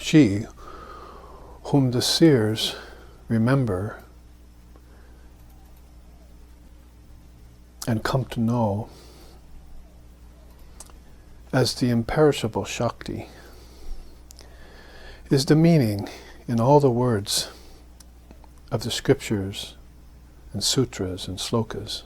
she whom the seers remember and come to know as the imperishable Shakti, is the meaning in all the words of the scriptures and sutras and slokas.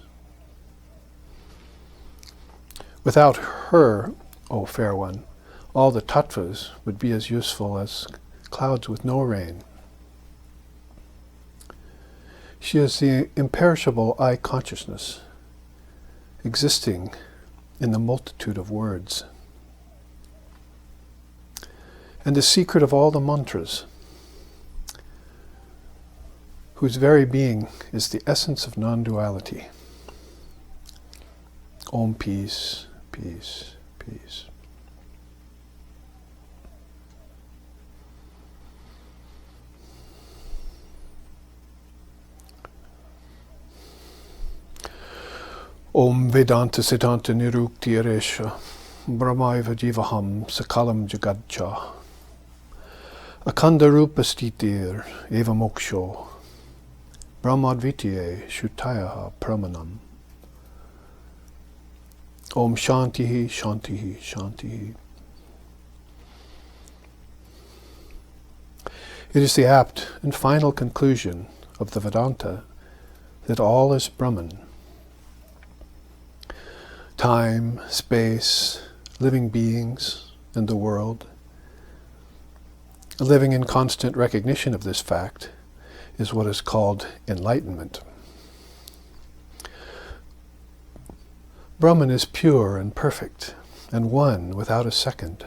Without her, O fair one, all the tattvas would be as useful as clouds with no rain. She is the imperishable I consciousness, existing in the multitude of words, and the secret of all the mantras, whose very being is the essence of non-duality. Om peace, peace, peace. Om Vedanta Siddhanta Nirukti Aresha Brahmaiva Jivaham Sakalam Jagadcha Akanda Rupa Stitir Eva Moksho Brahmadvitiye Shutayaha Pramanam. Om Shantihi Shantihi Shantihi. It is the apt and final conclusion of the Vedanta that all is Brahman. Time, space, living beings, and the world. Living in constant recognition of this fact is what is called enlightenment. Brahman is pure and perfect, and one without a second.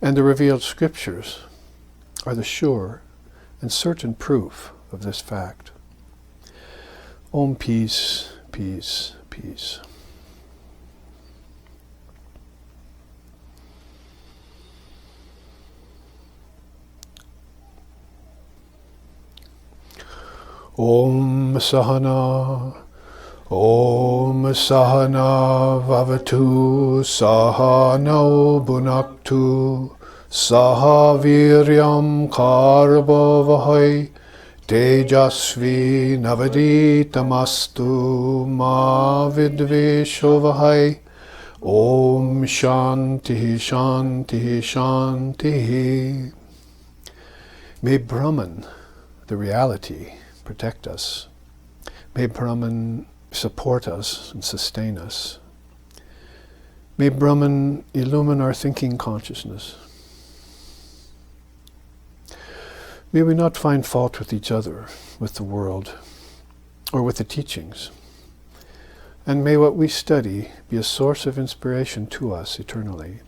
And the revealed scriptures are the sure and certain proof of this fact. Om peace, peace, peace. Om Sahana, Om Sahana Vavatu, Sahano Bhunaktu, Sahaviryam Karbhavahai, Tejasvi Navaditamastu, Ma Vidveshovahai. Om Shanti Shanti Shanti. May Brahman, the reality, protect us. May Brahman support us and sustain us. May Brahman illumine our thinking consciousness. May we not find fault with each other, with the world, or with the teachings. And may what we study be a source of inspiration to us eternally.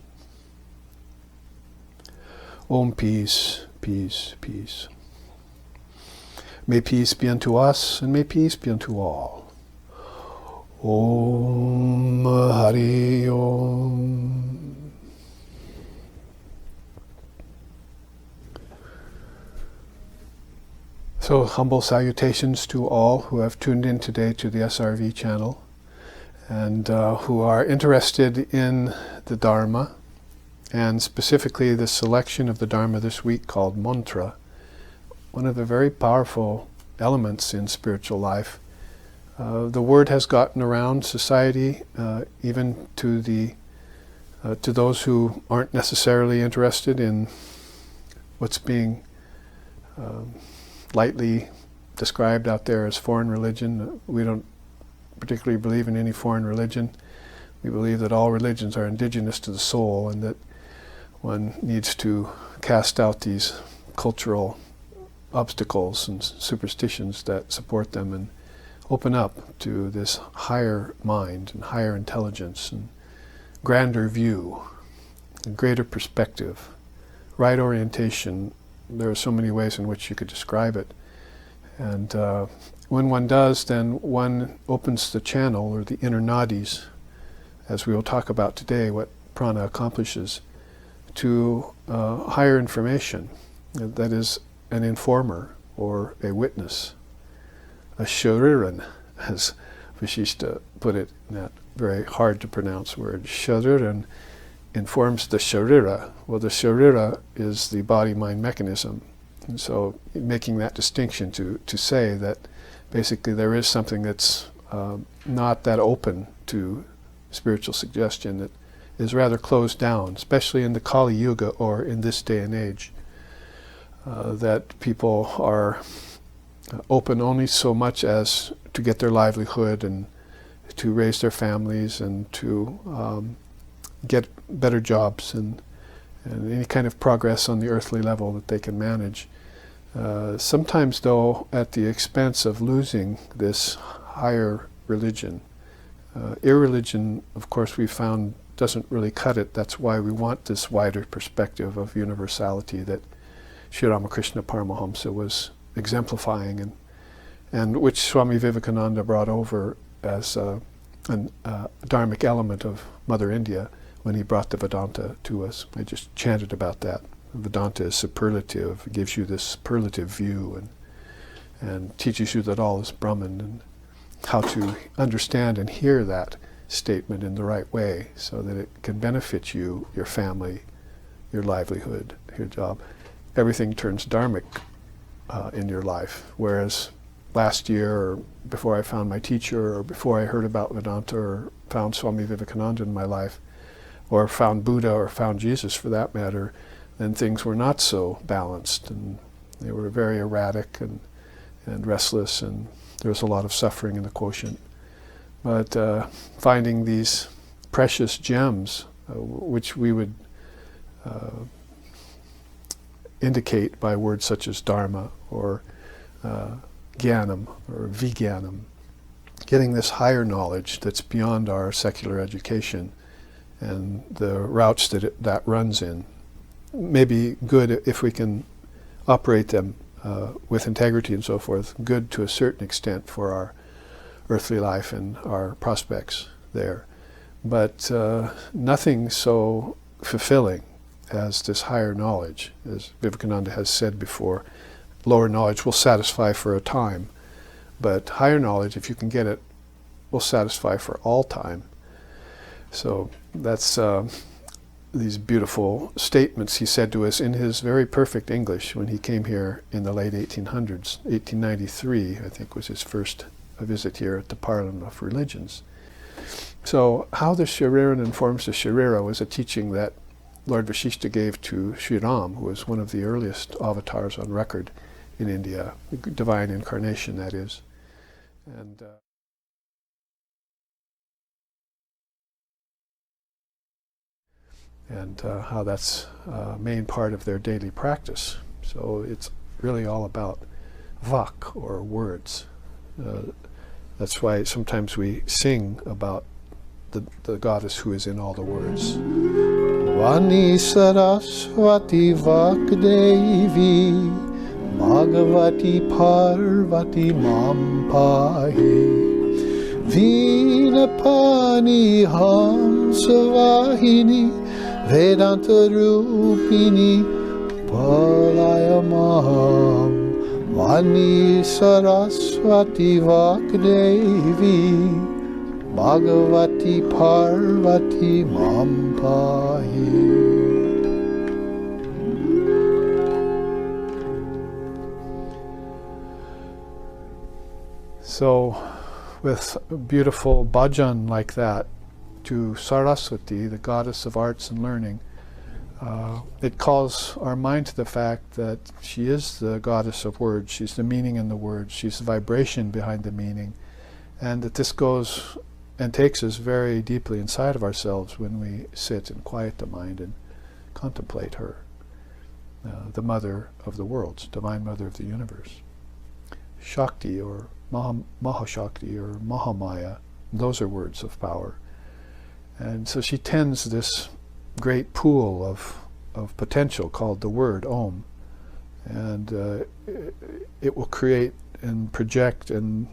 Om peace, peace, peace. May peace be unto us, and may peace be unto all. Om Hari Om. So humble salutations to all who have tuned in today to the SRV channel and who are interested in the Dharma, and specifically the selection of the Dharma this week called mantra. One of the very powerful elements in spiritual life. The word has gotten around society, even to those who aren't necessarily interested in what's being lightly described out there as foreign religion. We don't particularly believe in any foreign religion. We believe that all religions are indigenous to the soul, and that one needs to cast out these cultural obstacles and superstitions that support them and open up to this higher mind and higher intelligence and grander view and greater perspective, right orientation. There are so many ways in which you could describe it. And when one does, then one opens the channel, or the inner nadis, as we will talk about today, what prana accomplishes, to higher information. That is, an informer or a witness, a shariran, as Vashishta put it in that very hard to pronounce word. Shariran informs the sharira. Well, the sharira is the body-mind mechanism. And so making that distinction to say that basically there is something that's not that open to spiritual suggestion, that is rather closed down, especially in the Kali Yuga or in this day and age, that people are open only so much as to get their livelihood and to raise their families and to get better jobs and any kind of progress on the earthly level that they can manage. Sometimes, though, at the expense of losing this higher religion. Irreligion, of course, we found doesn't really cut it. That's why we want this wider perspective of universality that Sri Ramakrishna Paramahamsa was exemplifying, and which Swami Vivekananda brought over as a dharmic element of Mother India when he brought the Vedanta to us. I just chanted about that. Vedanta is superlative, gives you this superlative view and teaches you that all is Brahman, and how to understand and hear that statement in the right way so that it can benefit you, your family, your livelihood, your job. Everything turns dharmic in your life, whereas last year or before I found my teacher or before I heard about Vedanta or found Swami Vivekananda in my life or found Buddha or found Jesus for that matter, then things were not so balanced and they were very erratic and restless, and there was a lot of suffering in the quotient. But finding these precious gems, which we would indicate by words such as dharma or jnanam or vijnanam, getting this higher knowledge that's beyond our secular education and the routes that runs in, may be good if we can operate them with integrity and so forth, good to a certain extent for our earthly life and our prospects there. But nothing so fulfilling as this higher knowledge. As Vivekananda has said before, lower knowledge will satisfy for a time, but higher knowledge, if you can get it, will satisfy for all time. So that's these beautiful statements he said to us in his very perfect English when he came here in the late 1800s. 1893, I think, was his first visit here at the Parliament of Religions. So how the Shariran informs the Sharira was a teaching that Lord Vashishta gave to Sri Ram, who was one of the earliest avatars on record in India, divine incarnation, that is. And how that's a main part of their daily practice. So it's really all about vak, or words. That's why sometimes we sing about the goddess who is in all the words. Vani Saraswati Vakdevi Bhagavati Parvati Mampahi Vinapani Hamsavahini Vedanta Rupini Palayamam Vani Saraswati Vakdevi Bhagavati Parvati Mampahi. So with a beautiful bhajan like that to Saraswati, the goddess of arts and learning, it calls our mind to the fact that she is the goddess of words. She's the meaning in the words. She's the vibration behind the meaning. And that this goes and takes us very deeply inside of ourselves when we sit and quiet the mind and contemplate her, the mother of the worlds, divine mother of the universe. Shakti or Mahashakti or Mahamaya, those are words of power. And so she tends this great pool of potential called the word Om, and it will create and project and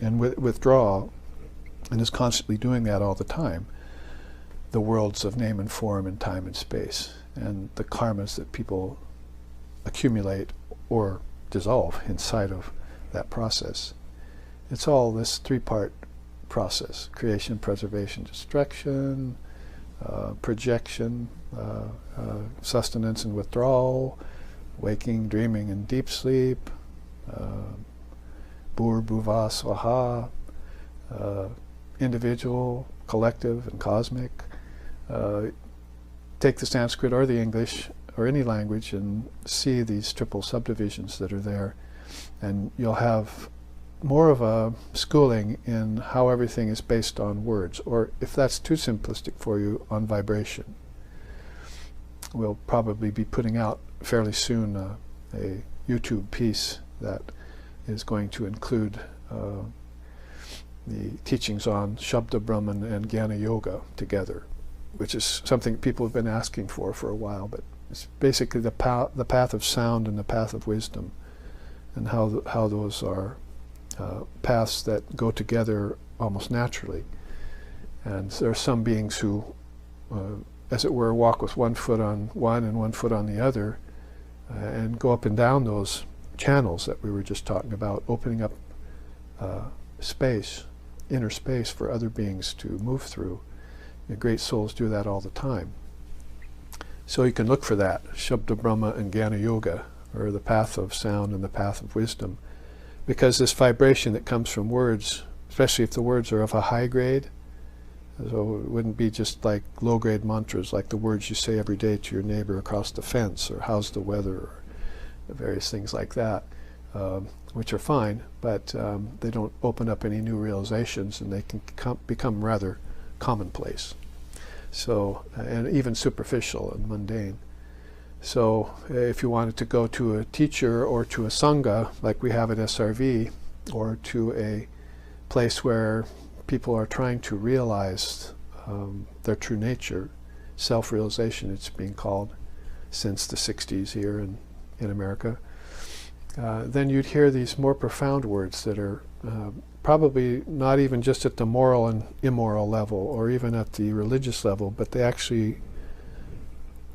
withdraw, and is constantly doing that all the time, the worlds of name and form and time and space, and the karmas that people accumulate or dissolve inside of that process. It's all this three-part process: creation, preservation, destruction, projection, sustenance and withdrawal, waking, dreaming, and deep sleep, Bhur Bhuva Swaha, individual, collective, and cosmic. Take the Sanskrit or the English or any language and see these triple subdivisions that are there, and you'll have more of a schooling in how everything is based on words, or if that's too simplistic for you, on vibration. We'll probably be putting out fairly soon a YouTube piece that is going to include the teachings on Shabda Brahman and Jnana Yoga together, which is something people have been asking for a while, but it's basically the path of sound and the path of wisdom, and how those are paths that go together almost naturally. And there are some beings who, as it were, walk with one foot on one and one foot on the other, and go up and down those channels that we were just talking about, opening up space, inner space for other beings to move through. The great souls do that all the time. So you can look for that, Shabda Brahma and Jnana Yoga, or the path of sound and the path of wisdom. Because this vibration that comes from words, especially if the words are of a high grade, so it wouldn't be just like low-grade mantras, like the words you say every day to your neighbor across the fence, or how's the weather, or various things like that, which are fine, but they don't open up any new realizations, and they can become rather commonplace. So, and even superficial and mundane. So if you wanted to go to a teacher or to a sangha, like we have at SRV, or to a place where people are trying to realize their true nature, self-realization it's being called since the 60s here in America, then you'd hear these more profound words that are probably not even just at the moral and immoral level, or even at the religious level, but they actually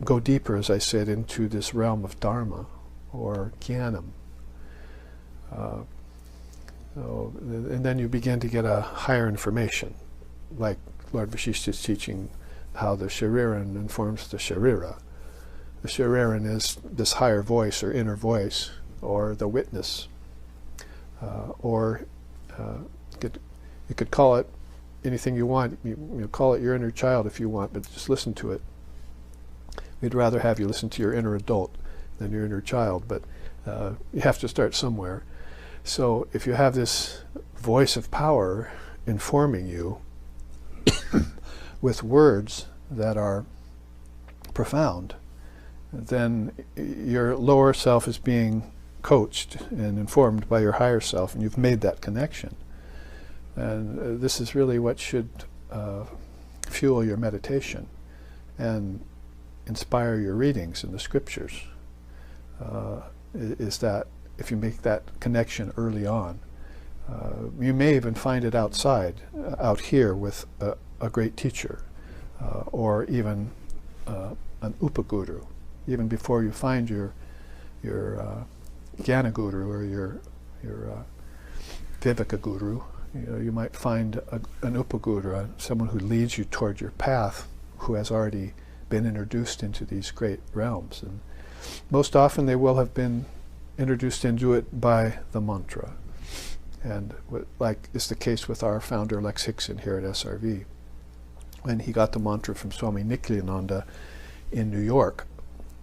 go deeper, as I said, into this realm of dharma or jnanam. And then you begin to get a higher information, like Lord Vasishta's teaching how the shariran informs the sharira. The shariran is this higher voice or inner voice, or the witness, or you could call it anything you want. You call it your inner child if you want, but just listen to it. We'd rather have you listen to your inner adult than your inner child, but you have to start somewhere. So if you have this voice of power informing you with words that are profound, then your lower self is being coached and informed by your higher self, and you've made that connection. And this is really what should fuel your meditation and inspire your readings in the scriptures, is that if you make that connection early on, you may even find it outside, out here with a great teacher, or even an upaguru, even before you find your Jnana Guru or your Viveka Guru. You might find an upaguru, someone who leads you toward your path, who has already been introduced into these great realms. And most often they will have been introduced into it by the mantra. And like is the case with our founder Lex Hickson here at SRV. When he got the mantra from Swami Nikhilananda in New York,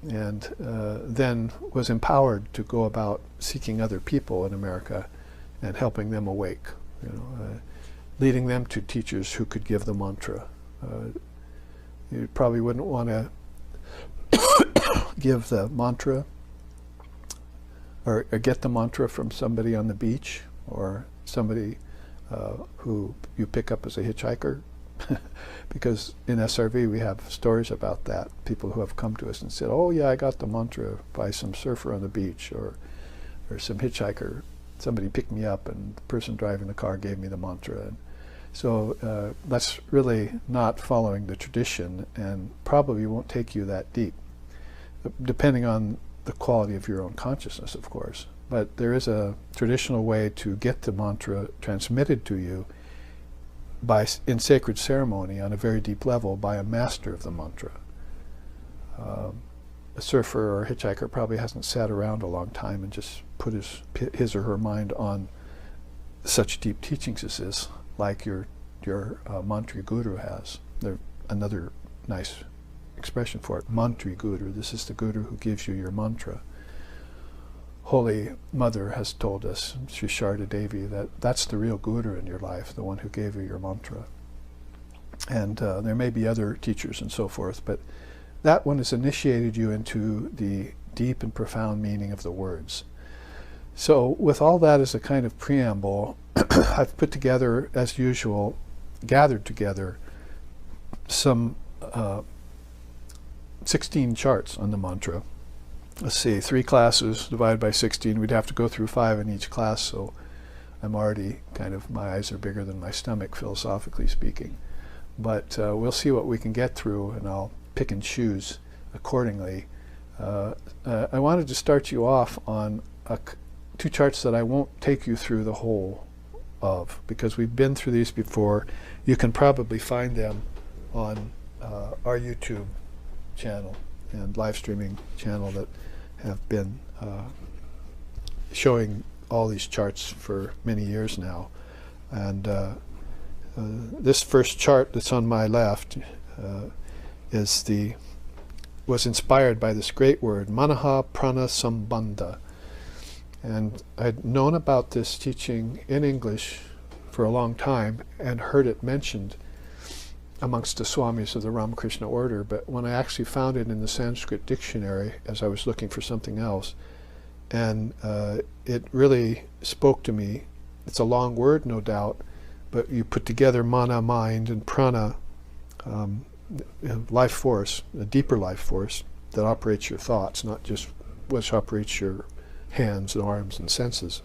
and then was empowered to go about seeking other people in America and helping them awake, leading them to teachers who could give the mantra. You probably wouldn't want to give the mantra or get the mantra from somebody on the beach, or somebody who you pick up as a hitchhiker, because in SRV we have stories about that, people who have come to us and said, oh yeah, I got the mantra by some surfer on the beach, or some hitchhiker, somebody picked me up and the person driving the car gave me the mantra. And so that's really not following the tradition, and probably won't take you that deep, depending on the quality of your own consciousness, of course. But there is a traditional way to get the mantra transmitted to you in sacred ceremony on a very deep level by a master of the mantra. A surfer or a hitchhiker probably hasn't sat around a long time and just put his or her mind on such deep teachings as this, like your mantri guru has. They're another nice expression for it, mantri guru. This is the guru who gives you your mantra. Holy Mother has told us, Sri Sharda Devi, that that's the real guru in your life, the one who gave you your mantra. And there may be other teachers and so forth, but that one has initiated you into the deep and profound meaning of the words. So with all that as a kind of preamble, I've put together, as usual, gathered together some 16 charts on the mantra. Let's see, 3 classes divided by 16. We'd have to go through 5 in each class, so I'm already my eyes are bigger than my stomach, philosophically speaking. But we'll see what we can get through, and I'll pick and choose accordingly. I wanted to start you off on 2 charts that I won't take you through the whole of, because we've been through these before. You can probably find them on our YouTube channel and live streaming channel that have been showing all these charts for many years now. And this first chart that's on my left was inspired by this great word, manaha prana sambandha. And I'd known about this teaching in English for a long time and heard it mentioned amongst the Swamis of the Ramakrishna order, but when I actually found it in the Sanskrit dictionary as I was looking for something else, and it really spoke to me. It's a long word, no doubt, but you put together mana, mind, and prana, life force, a deeper life force that operates your thoughts, not just which operates your hands and arms and senses,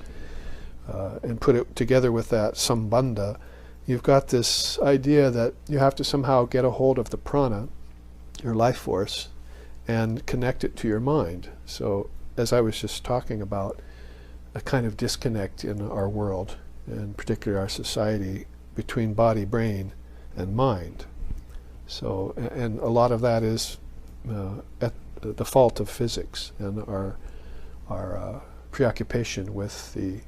and put it together with that sambandha. You've got this idea that you have to somehow get a hold of the prana, your life force, and connect it to your mind. So, as I was just talking about, a kind of disconnect in our world, and particularly our society, between body, brain, and mind. So, and a lot of that is at the fault of physics and our preoccupation with the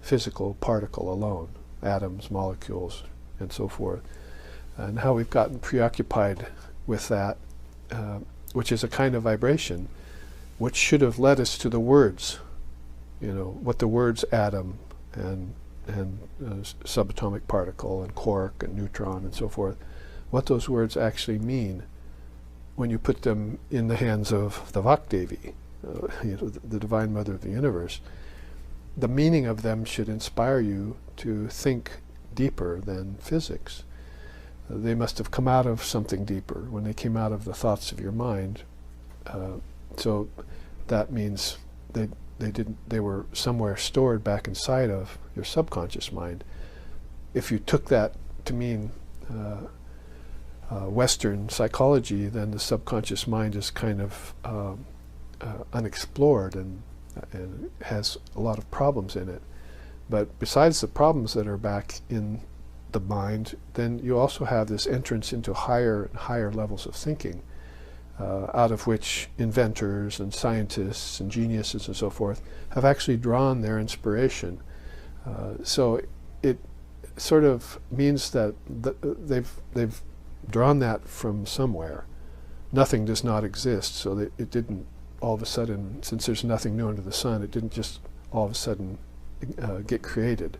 physical particle alone, atoms, molecules, and so forth, and how we've gotten preoccupied with that, which is a kind of vibration, which should have led us to the words, what the words atom and subatomic particle and quark and neutron and so forth, what those words actually mean when you put them in the hands of the Vakdevi, the Divine Mother of the Universe. The meaning of them should inspire you to think deeper than physics. They must have come out of something deeper when they came out of the thoughts of your mind. So that means they were somewhere stored back inside of your subconscious mind. If you took that to mean Western psychology, then the subconscious mind is kind of unexplored and has a lot of problems in it. But besides the problems that are back in the mind, then you also have this entrance into higher and higher levels of thinking, out of which inventors and scientists and geniuses and so forth have actually drawn their inspiration. So it sort of means that they've drawn that from somewhere. Nothing does not exist, so that it didn't all of a sudden, since there's nothing new under the sun, it didn't just all of a sudden get created.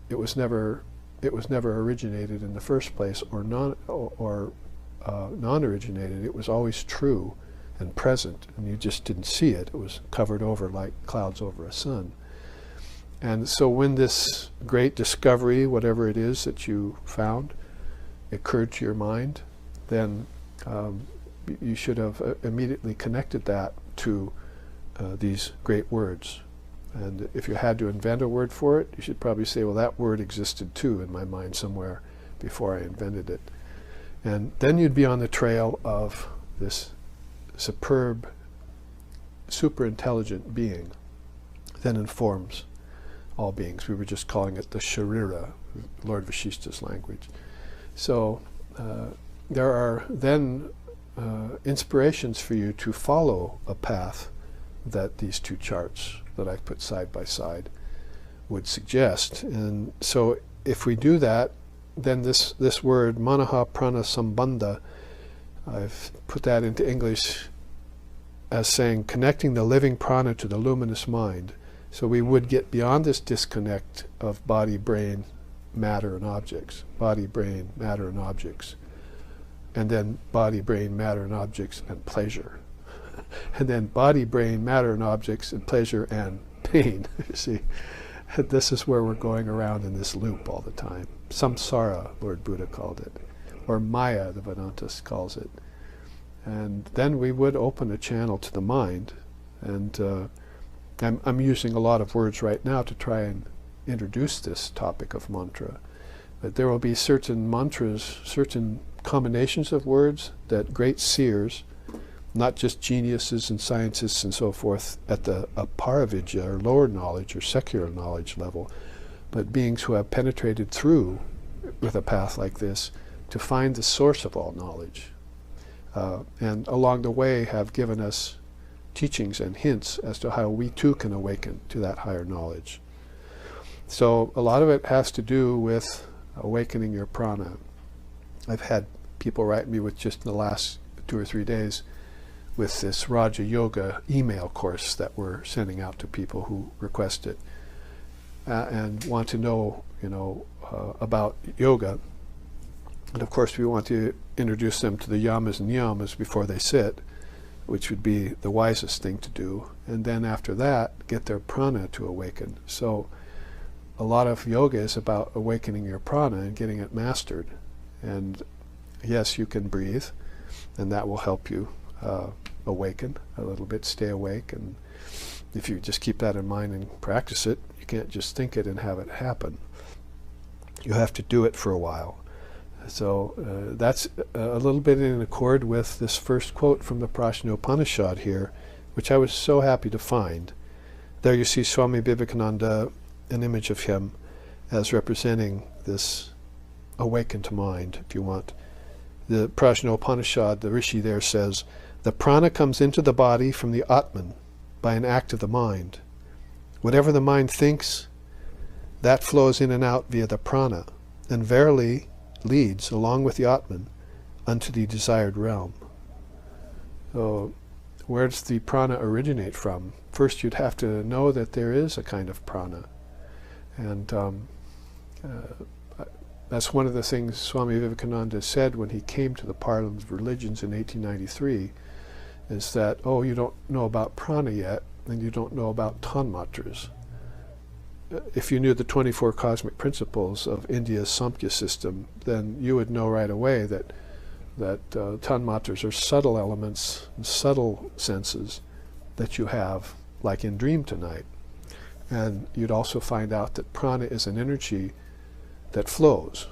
It was never originated in the first place, or non-originated. It was always true and present, and you just didn't see it. It was covered over like clouds over a sun. And so when this great discovery, whatever it is that you found, occurred to your mind, then you should have immediately connected that to these great words. And if you had to invent a word for it, you should probably say, well, that word existed too in my mind somewhere before I invented it. And then you'd be on the trail of this superb, super intelligent being that informs all beings. We were just calling it the Sharira, Lord Vashishta's language. So there are then inspirations for you to follow a path that these two charts that I've put side by side would suggest. And so if we do that, then this word manaha prana sambandha, I've put that into English as saying connecting the living prana to the luminous mind. So we would get beyond this disconnect of body, brain, matter, and objects. Body, brain, matter, and objects. And then body, brain, matter, and objects, and pleasure. And then body, brain, matter, and objects, and pleasure, and pain. You see, this is where we're going around in this loop all the time. Samsara, Lord Buddha called it. Or Maya, the Vedantist calls it. And then we would open a channel to the mind. And I'm using a lot of words right now to try and introduce this topic of mantra. But there will be certain mantras, certain combinations of words that great seers, not just geniuses and scientists and so forth at the aparavidya or lower knowledge or secular knowledge level, but beings who have penetrated through with a path like this to find the source of all knowledge. And along the way have given us teachings and hints as to how we too can awaken to that higher knowledge. So a lot of it has to do with awakening your prana. I've had people write me with just in the last 2 or 3 days with this Raja Yoga email course that we're sending out to people who request it and want to know, about yoga. And of course we want to introduce them to the yamas and niyamas before they sit, which would be the wisest thing to do. And then after that, get their prana to awaken. So a lot of yoga is about awakening your prana and getting it mastered. And yes, you can breathe, and that will help you awaken a little bit, stay awake. And if you just keep that in mind and practice it, you can't just think it and have it happen. You have to do it for a while. So that's a little bit in accord with this first quote from the Prajnopanishad here, which I was so happy to find. There you see Swami Vivekananda, an image of him as representing this awakened mind, if you want. The Prajnopanishad, the rishi there says, the prana comes into the body from the Atman by an act of the mind. Whatever the mind thinks, that flows in and out via the prana, and verily leads, along with the Atman, unto the desired realm. So, where does the prana originate from? First, you'd have to know that there is a kind of prana. And that's one of the things Swami Vivekananda said when he came to the Parliament of Religions in 1893, is that, oh, you don't know about prana yet, and you don't know about tanmatras. If you knew the 24 cosmic principles of India's Samkhya system, then you would know right away that tanmatras are subtle elements, subtle senses that you have, like in Dream Tonight. And you'd also find out that prana is an energy that flows.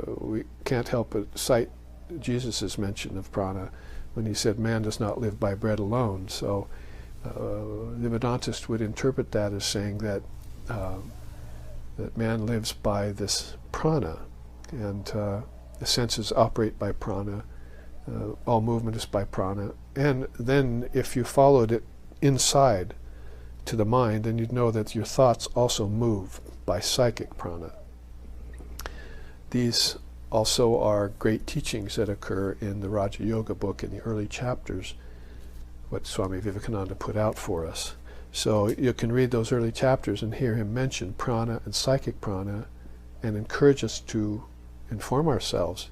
We can't help but cite Jesus' mention of prana when he said, man does not live by bread alone. So the Vedantist would interpret that as saying that that man lives by this prana, and the senses operate by prana, all movement is by prana. And then if you followed it inside to the mind, then you'd know that your thoughts also move by psychic prana. These also are great teachings that occur in the Raja Yoga book in the early chapters, what Swami Vivekananda put out for us. So you can read those early chapters and hear him mention prana and psychic prana and encourage us to inform ourselves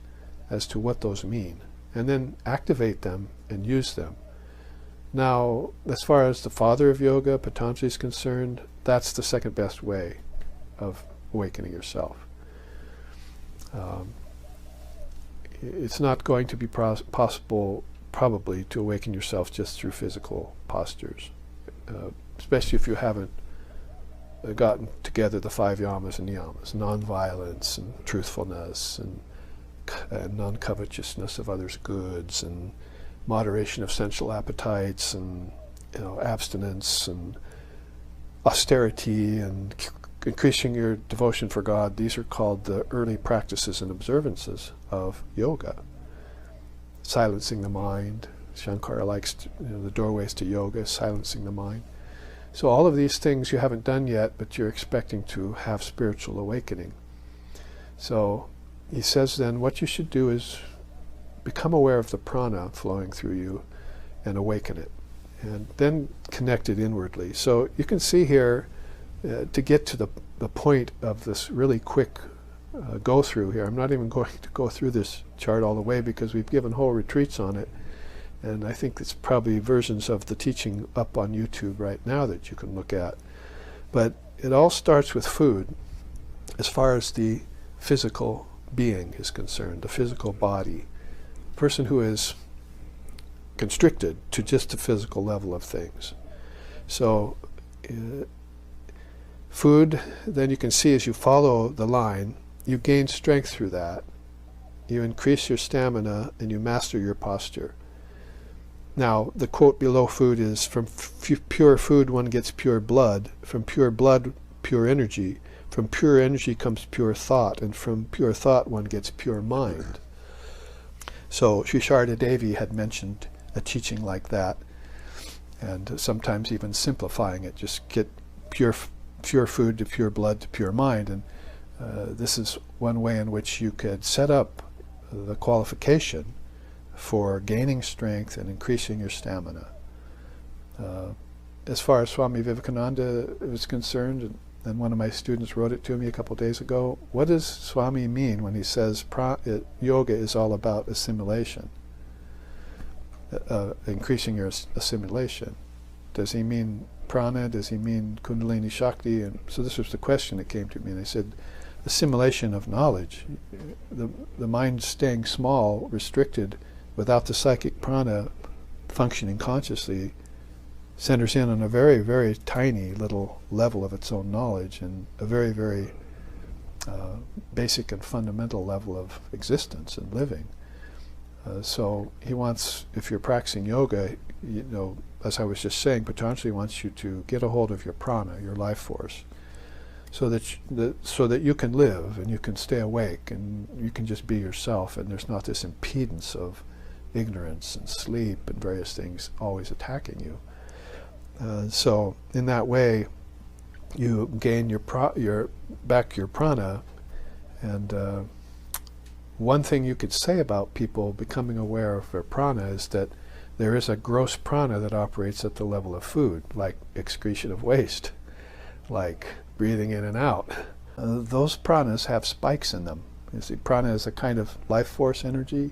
as to what those mean, and then activate them and use them. Now, as far as the father of yoga, Patanjali, is concerned, that's the second best way of awakening yourself. It's not going to be possible, probably, to awaken yourself just through physical postures, especially if you haven't gotten together the 5 yamas and niyamas, non-violence and truthfulness and non-covetousness of others' goods and moderation of sensual appetites and abstinence and austerity and increasing your devotion for God. These are called the early practices and observances of yoga. Silencing the mind. Shankara likes the doorways to yoga, silencing the mind. So all of these things you haven't done yet, but you're expecting to have spiritual awakening. So he says then what you should do is become aware of the prana flowing through you and awaken it, and then connect it inwardly. So you can see here, to get to the point of this really quick go through here, I'm not even going to go through this chart all the way because we've given whole retreats on it, and I think it's probably versions of the teaching up on YouTube right now that you can look at. But it all starts with food as far as the physical being is concerned, the physical body. A person who is constricted to just the physical level of things. So food, then you can see as you follow the line, you gain strength through that. You increase your stamina and you master your posture. Now, the quote below food is, from pure food one gets pure blood, from pure blood, pure energy, from pure energy comes pure thought, and from pure thought one gets pure mind. So Sri Sharda Devi had mentioned a teaching like that, and sometimes even simplifying it, just get pure food to pure blood to pure mind. And this is one way in which you could set up the qualification for gaining strength and increasing your stamina. As far as Swami Vivekananda is concerned, and one of my students wrote it to me a couple days ago, what does Swami mean when he says yoga is all about assimilation, increasing your assimilation? Does he mean prana? Does he mean kundalini shakti? And so this was the question that came to me, and I said, assimilation of knowledge, the mind staying small, restricted, without the psychic prana functioning consciously, centers in on a very, very tiny little level of its own knowledge, and a very, very basic and fundamental level of existence and living. So he wants, if you're practicing yoga, as I was just saying, Patanjali wants you to get a hold of your prana, your life force, so that you can live and you can stay awake and you can just be yourself, and there's not this impedance of ignorance and sleep and various things always attacking you. So in that way, you gain your prana. And one thing you could say about people becoming aware of their prana is that there is a gross prana that operates at the level of food, like excretion of waste, like breathing in and out. Those pranas have spikes in them. You see, prana is a kind of life force energy.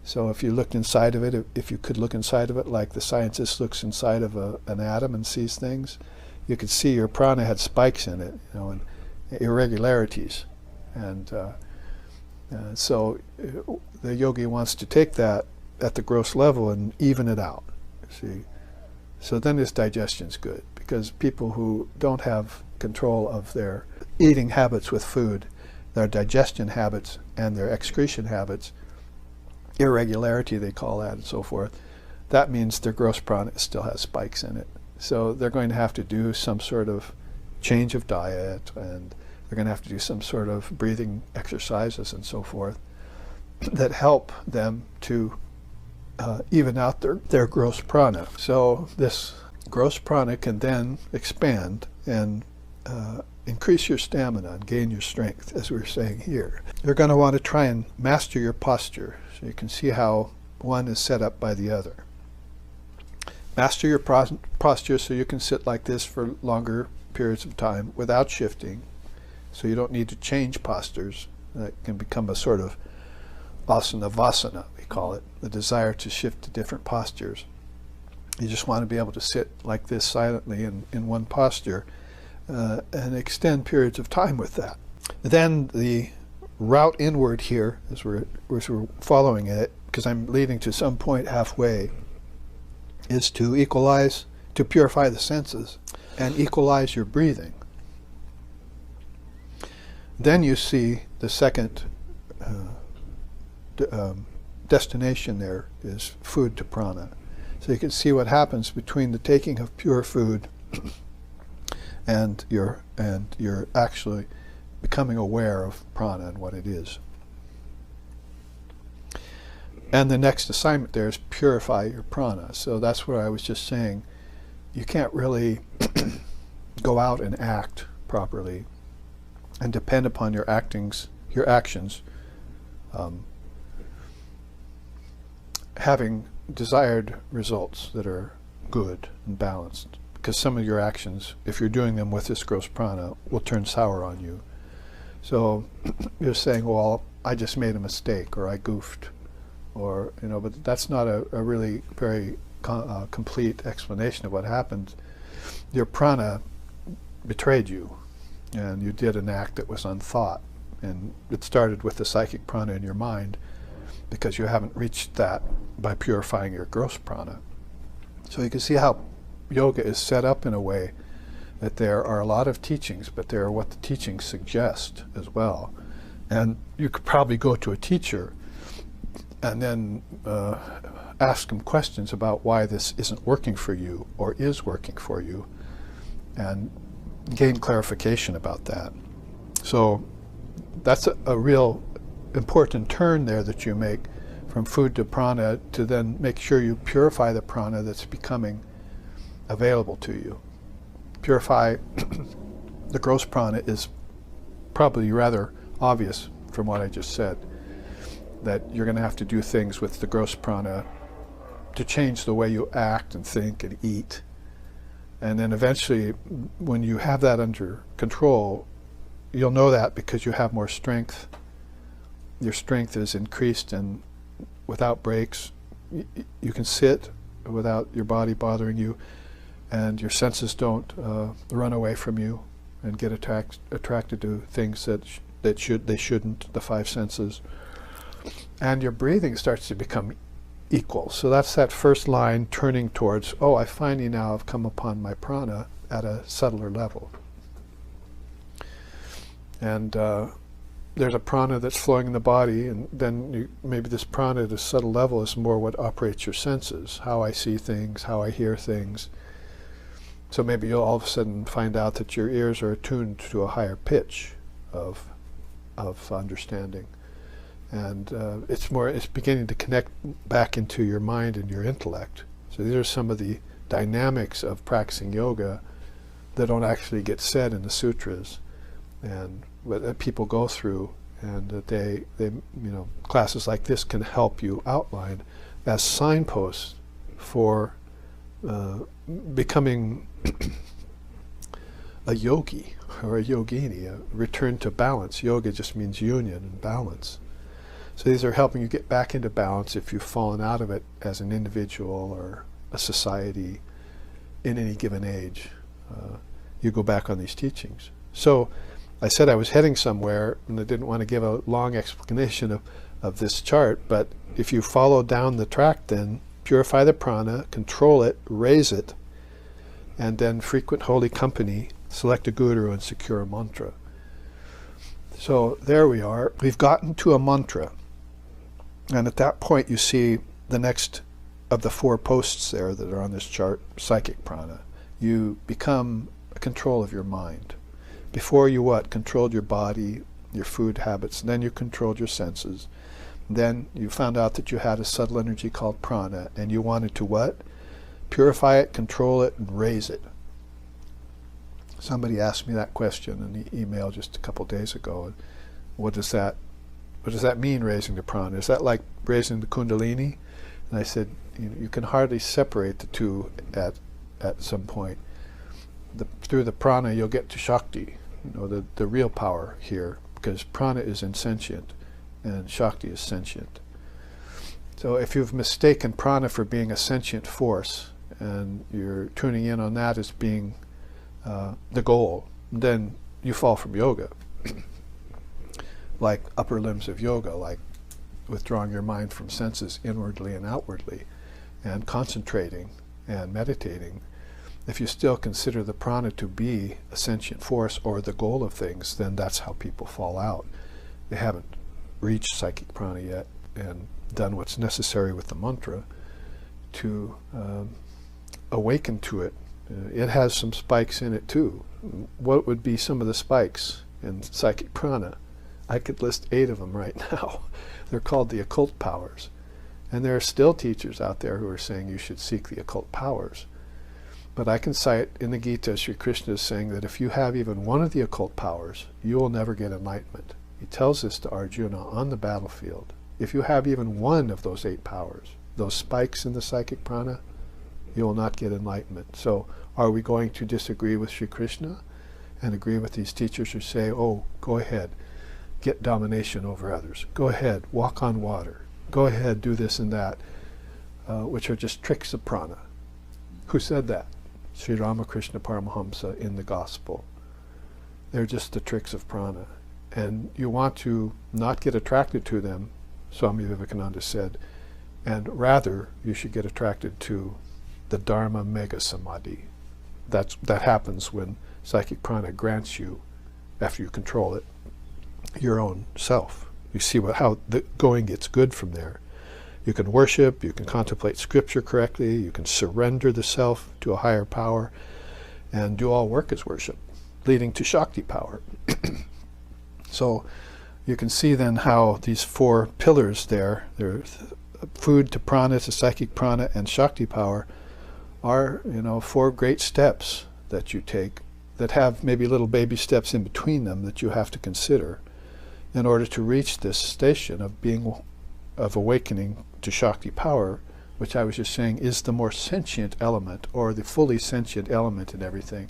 So if you looked inside of it, if you could look inside of it like the scientist looks inside of an atom and sees things, you could see your prana had spikes in it, and irregularities. And so the yogi wants to take that at the gross level and even it out. See, so then his digestion's good, because people who don't have control of their eating habits with food, their digestion habits and their excretion habits, irregularity they call that, and so forth, that means their gross prana still has spikes in it. So they're going to have to do some sort of change of diet, and they're going to have to do some sort of breathing exercises and so forth that help them to even out their gross prana. So this gross prana can then expand and increase your stamina and gain your strength, as we're saying here. You're going to want to try and master your posture, so you can see how one is set up by the other. Master your posture so you can sit like this for longer periods of time without shifting, so you don't need to change postures. That can become a sort of asana vasana, we call it, the desire to shift to different postures. You just want to be able to sit like this silently in one posture and extend periods of time with that. Then the route inward here, as we're following it, because I'm leading to some point halfway, is to equalize, to purify the senses and equalize your breathing. Then you see the second destination there is food to prana. So you can see what happens between the taking of pure food and you're actually becoming aware of prana and what it is. And the next assignment there is purify your prana. So that's what I was just saying. You can't really go out and act properly and depend upon your actions having desired results that are good and balanced. Because some of your actions, if you're doing them with this gross prana, will turn sour on you. So you're saying, well, I just made a mistake, or I goofed, or, but that's not a really very complete explanation of what happened. Your prana betrayed you, and you did an act that was unthought. And it started with the psychic prana in your mind, because you haven't reached that by purifying your gross prana. So you can see how yoga is set up in a way that there are a lot of teachings, but there are what the teachings suggest as well. And you could probably go to a teacher and then ask them questions about why this isn't working for you or is working for you, and gain clarification about that. So that's a real important turn there that you make from food to prana, to then make sure you purify the prana that's becoming available to you. Purify the gross prana is probably rather obvious from what I just said, that you're going to have to do things with the gross prana to change the way you act and think and eat. And then eventually, when you have that under control, you'll know that because you have more strength. Your strength is increased, and without breaks, you can sit without your body bothering you, and your senses don't run away from you and get attracted to things that they shouldn't, the five senses. And your breathing starts to become equal. So that's that first line turning towards, oh, I finally now have come upon my prana at a subtler level. And there's a prana that's flowing in the body, and then maybe this prana at a subtle level is more what operates your senses, how I see things, how I hear things. So maybe you'll all of a sudden find out that your ears are attuned to a higher pitch of understanding. And it's beginning to connect back into your mind and your intellect. So these are some of the dynamics of practicing yoga that don't actually get said in the sutras, and that people go through, and that they classes like this can help you outline as signposts for becoming a yogi or a yogini, a return to balance. Yoga just means union and balance. So these are helping you get back into balance if you've fallen out of it as an individual or a society in any given age. You go back on these teachings. So I said I was heading somewhere, and I didn't want to give a long explanation of this chart, but if you follow down the track, then purify the prana, control it, raise it, and then frequent holy company, select a guru, and secure a mantra. So there we are. We've gotten to a mantra. And at that point you see the next of the 4 posts there that are on this chart, psychic prana. You become a control of your mind. Before you controlled your body, your food habits, then you controlled your senses. Then you found out that you had a subtle energy called prana, and you wanted to purify it, control it, and raise it. Somebody asked me that question in the email just a couple days ago. What does that mean, raising the prana? Is that like raising the kundalini? And I said, you can hardly separate the two at some point. Through the prana you'll get to Shakti, the real power here, because prana is insentient and Shakti is sentient. So if you've mistaken prana for being a sentient force, and you're tuning in on that as being the goal, then you fall from yoga. Like upper limbs of yoga, like withdrawing your mind from senses inwardly and outwardly, and concentrating and meditating. If you still consider the prana to be a sentient force or the goal of things, then that's how people fall out. They haven't reached psychic prana yet and done what's necessary with the mantra to awaken to it. It has some spikes in it too. what would be some of the spikes in psychic prana? I could list 8 of them right now. They're called the occult powers. And there are still teachers out there who are saying you should seek the occult powers. But I can cite in the Gita, Sri Krishna is saying that if you have even one of the occult powers, you will never get enlightenment. He tells this to Arjuna on the battlefield. If you have even one of those 8 powers, those spikes in the psychic prana, you will not get enlightenment. So are we going to disagree with Sri Krishna and agree with these teachers who say, oh, go ahead, get domination over others. Go ahead, walk on water. Go ahead, do this and that, which are just tricks of prana. Who said that? Sri Ramakrishna Paramahamsa in the Gospel. They're just the tricks of prana. And you want to not get attracted to them, Swami Vivekananda said, and rather you should get attracted to the Dharma Mega Samadhi. That happens when psychic prana grants you, after you control it, your own self. You see how the going gets good from there. You can worship, you can contemplate scripture correctly, you can surrender the self to a higher power, and do all work as worship, leading to Shakti power. So you can see then how these 4 pillars there, food to prana, to psychic prana, and Shakti power, are 4 great steps that you take that have maybe little baby steps in between them that you have to consider in order to reach this station of awakening to Shakti power, which I was just saying is the more sentient element, or the fully sentient element in everything.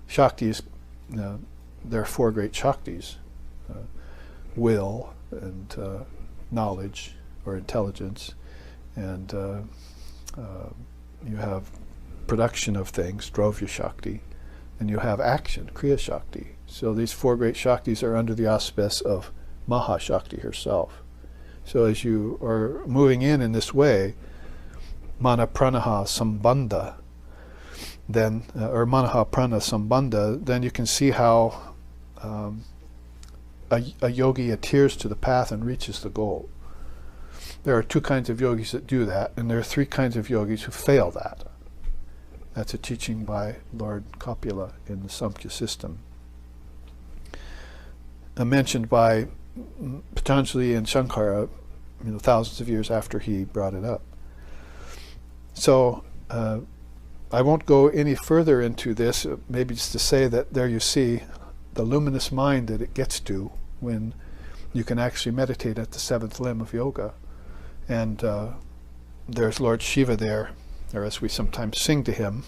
Shakti is, there are 4 great Shaktis: will and knowledge or intelligence, and you have production of things, Drovya Shakti, and you have action, Kriya Shakti. So these 4 great Shaktis are under the auspice of Mahashakti herself. So as you are moving in this way, Mana Pranaha Sambandha, then, or Manaha Prana Sambandha, then you can see how a yogi adheres to the path and reaches the goal. There are 2 kinds of yogis that do that, and there are 3 kinds of yogis who fail that. That's a teaching by Lord Kapila in the Samkhya system. Mentioned by Patanjali and Shankara, thousands of years after he brought it up. So I won't go any further into this, maybe just to say that there you see the luminous mind that it gets to when you can actually meditate at the 7th limb of yoga. And there's Lord Shiva there, or as we sometimes sing to him,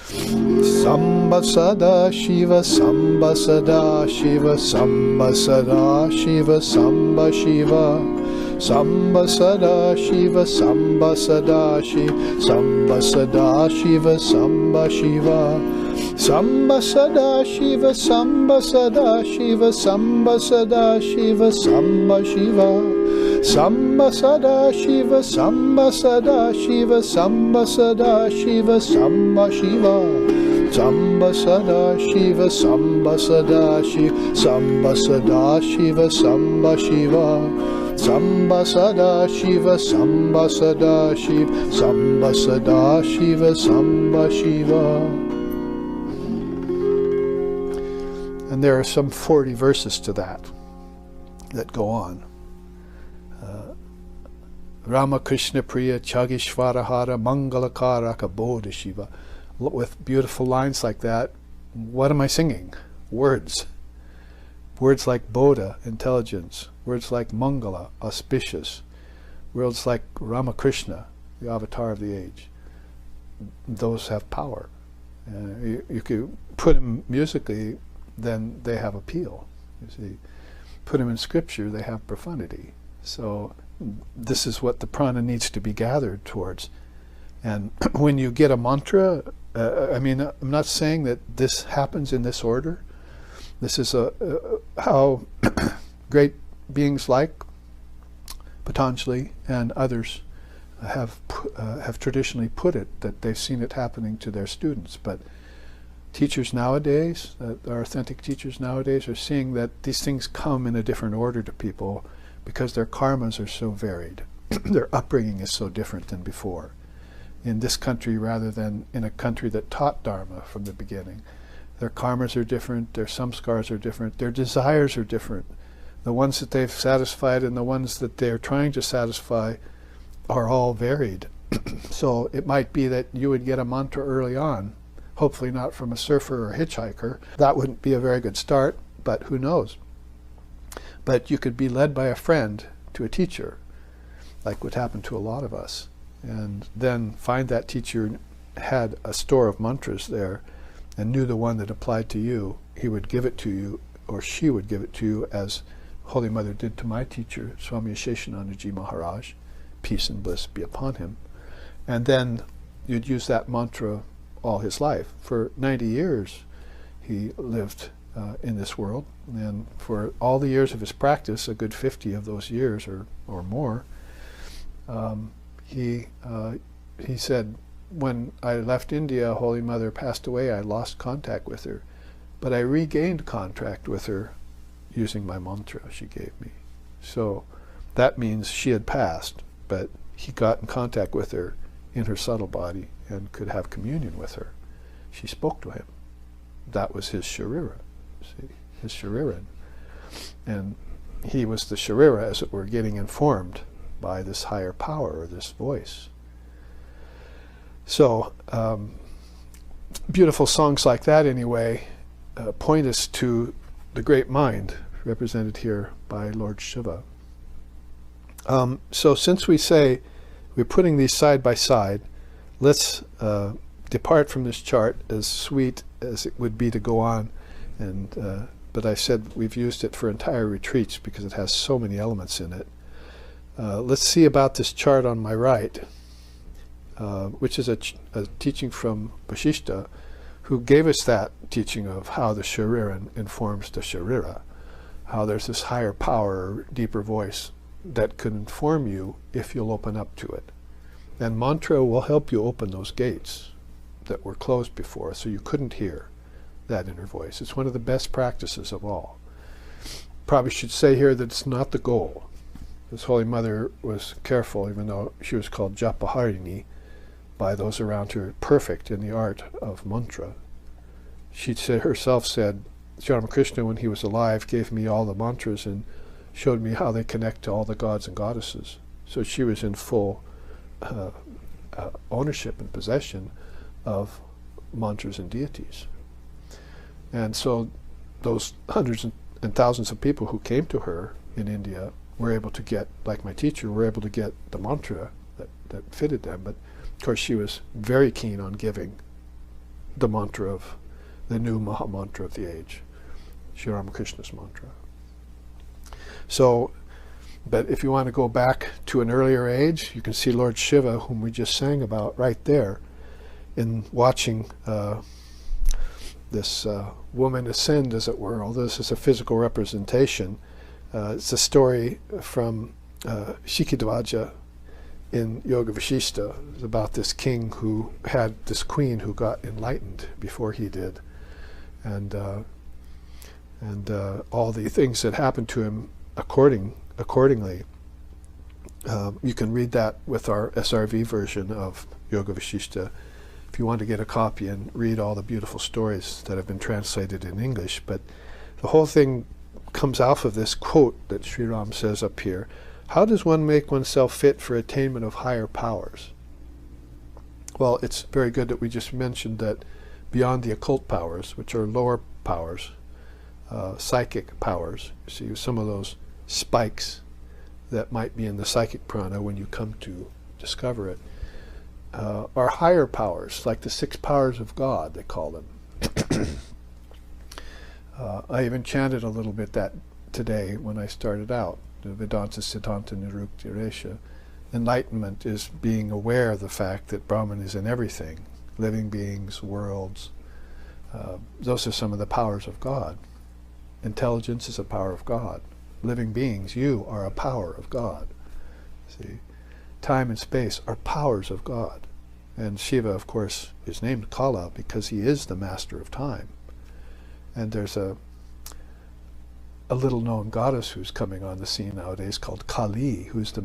Samba Sada Shiva, Samba Sada Shiva, Samba Sada Shiva, Samba Shiva, Samba Sada Shiva, Samba Sada Shiva, Samba Sada Shiva, Samba Shiva, Samba Sada Shiva, Samba Sada Shiva, Samba Sada Shiva, Samba Shiva, Samba Sada Shiva, Samba Sada Shiva, Samba Sada Shiva, Samba Shiva, Samba Sada Shiva, Samba Sada Shiva, Samba Sada Shiva, Samba Shiva, Samba Sada Shiva, Samba Sada Shiva, Samba Sada Shiva, Samba Shiva. And there are some 40 verses to that go on. Ramakrishna Priya Chagishvarahara Mangalakaraka Bodha Shiva. With beautiful lines like that, what am I singing? Words. Words like Bodha, intelligence. Words like Mangala, auspicious. Words like Ramakrishna, the avatar of the age. Those have power. You could put them musically, then they have appeal. You see, put them in scripture, they have profundity. So this is what the prana needs to be gathered towards. And when you get a mantra, I'm not saying that this happens in this order. This is how great beings like Patanjali and others have traditionally put it, that they've seen it happening to their students. But teachers nowadays, our authentic teachers nowadays, are seeing that these things come in a different order to people because their karmas are so varied. Their upbringing is so different than before. In this country, rather than in a country that taught Dharma from the beginning, Their karmas are different, their samskars are different, their desires are different. The ones that they've satisfied and the ones that they're trying to satisfy are all varied. So it might be that you would get a mantra early on, hopefully not from a surfer or hitchhiker. That wouldn't be a very good start, but who knows? But you could be led by a friend to a teacher, like would happen to a lot of us, and then find that teacher had a store of mantras there and knew the one that applied to you. He would give it to you, or she would give it to you, as Holy Mother did to my teacher, Swami Sheshanandaji Maharaj, peace and bliss be upon him. And then you'd use that mantra all his life. For 90 years he lived in this world, and for all the years of his practice, a good 50 of those years or more, he said, when I left India, Holy Mother passed away, I lost contact with her, but I regained contact with her using my mantra she gave me. So that means she had passed, but he got in contact with her in her subtle body and could have communion with her. She spoke to him. That was his sharira, see, his shariran. And he was the sharira, as it were, getting informed by this higher power, or this voice. So beautiful songs like that, anyway, point us to the great mind represented here by Lord Shiva. So since we say we're putting these side by side, let's depart from this chart, as sweet as it would be to go on, and but I said we've used it for entire retreats because it has so many elements in it. Let's see about this chart on my right, which is a teaching from Vasishta, who gave us that teaching of how the shariran informs the sharira, how there's this higher power, deeper voice that can inform you if you'll open up to it. And mantra will help you open those gates that were closed before, so you couldn't hear that inner voice. It's one of the best practices of all. Probably should say here that it's not the goal. This Holy Mother was careful, even though she was called Japaharini by those around her, perfect in the art of mantra. She herself said, Sri Ramakrishna, when he was alive, gave me all the mantras and showed me how they connect to all the gods and goddesses. So she was in full ownership and possession of mantras and deities. And so those hundreds and thousands of people who came to her in India were able to get, like my teacher, were able to get the mantra that fitted them. But of course she was very keen on giving the mantra of the new Maha Mantra of the age, Sri Ramakrishna's mantra. So, but if you want to go back to an earlier age, you can see Lord Shiva, whom we just sang about, right there, in watching this woman ascend, as it were. Although this is a physical representation, it's a story from Shikidvaja in Yoga Vasishta. It's about this king who had this queen who got enlightened before he did, and all the things that happened to him accordingly. You can read that with our SRV version of Yoga Vasishta if you want to get a copy and read all the beautiful stories that have been translated in English. But the whole thing comes off of this quote that Sri Ram says up here: how does one make oneself fit for attainment of higher powers? Well, it's very good that we just mentioned that beyond the occult powers, which are lower powers, psychic powers, you see some of those spikes that might be in the psychic prana when you come to discover it, are higher powers, like the 6 powers of God, they call them. I even chanted a little bit that today when I started out, the Vedanta Siddhanta Nirukti Resha. Enlightenment is being aware of the fact that Brahman is in everything, living beings, worlds. Those are some of the powers of God. Intelligence is a power of God. Living beings, you are a power of God. See, time and space are powers of God. And Shiva, of course, is named Kala because he is the master of time. And there's a little-known goddess who's coming on the scene nowadays called Kali, who's the